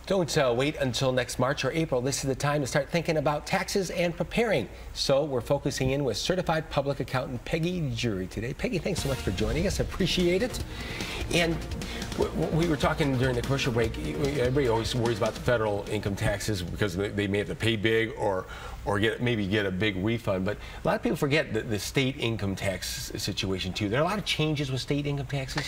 Don't wait until next March or April. This is the time to start thinking about taxes and preparing. So we're focusing in with certified public accountant Peggy Jury today. Peggy, thanks so much for joining us. Appreciate it. And we were talking during the commercial break. Everybody always worries about the federal income taxes because they may have to pay big or maybe get a big refund. But a lot of people forget the state income tax situation too. There are a lot of changes with state income taxes.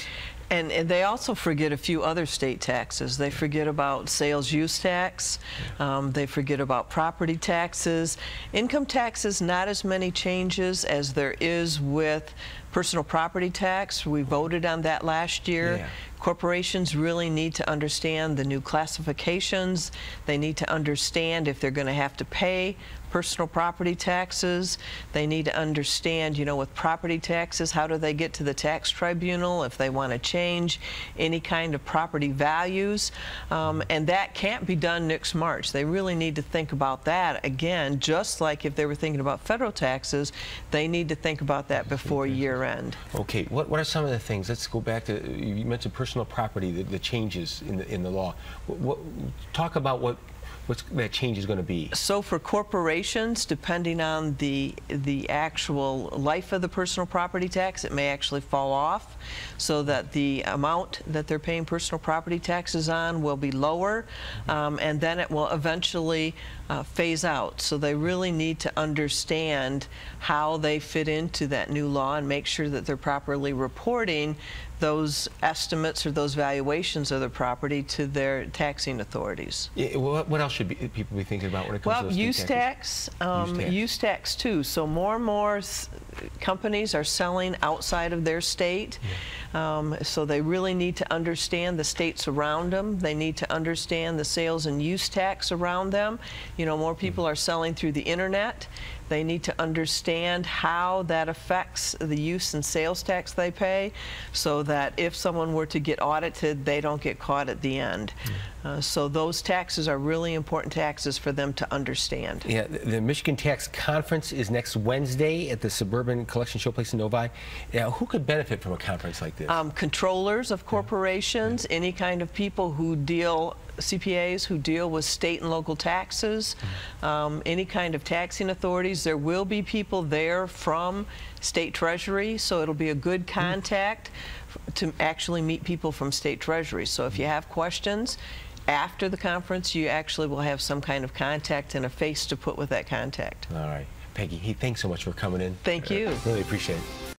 And they also forget a few other state taxes. They forget about sales use tax. They forget about property taxes. Income taxes, not as many changes as there is with personal property tax. We voted on that last year. Yeah. Corporations really need to understand the new classifications. They need to understand if they're going to have to pay personal property taxes. They need to understand, you know, with property taxes, how do they get to the tax tribunal if they want to change any kind of property values. And that can't be done next March. They really need to think about that. Again, just like if they were thinking about federal taxes, they need to think about that before year end. Okay, what are some of the things? Let's go back to, you mentioned personal property, the changes in the law. Talk about what that change is going to be. So for corporations, depending on the actual life of the personal property tax, it may actually fall off so that the amount that they're paying personal property taxes on will be lower, and then it will eventually phase out. So they really need to understand how they fit into that new law and make sure that they're properly reporting those estimates or those valuations of the property to their taxing authorities. Yeah, what else should people be thinking about when it comes to those use tax? Use tax too. So more and more companies are selling outside of their state. Yeah. So they really need to understand the states around them. They need to understand the sales and use tax around them. You know, more people are selling through the internet. They need to understand how that affects the use and sales tax they pay so that if someone were to get audited, they don't get caught at the end. So those taxes are really important taxes for them to understand. Yeah, the Michigan Tax Conference is next Wednesday at the Suburban Collection Showplace in Novi. Now, who could benefit from a conference like this? Controllers of corporations, any kind of people who deal, CPAs who deal with state and local taxes, any kind of taxing authorities. There will be people there from state treasury, so it'll be a good contact to actually meet people from state treasury. So if you have questions after the conference, you actually will have some kind of contact and a face to put with that contact. All right. Peggy, thanks so much for coming in. Thank you. Really appreciate it.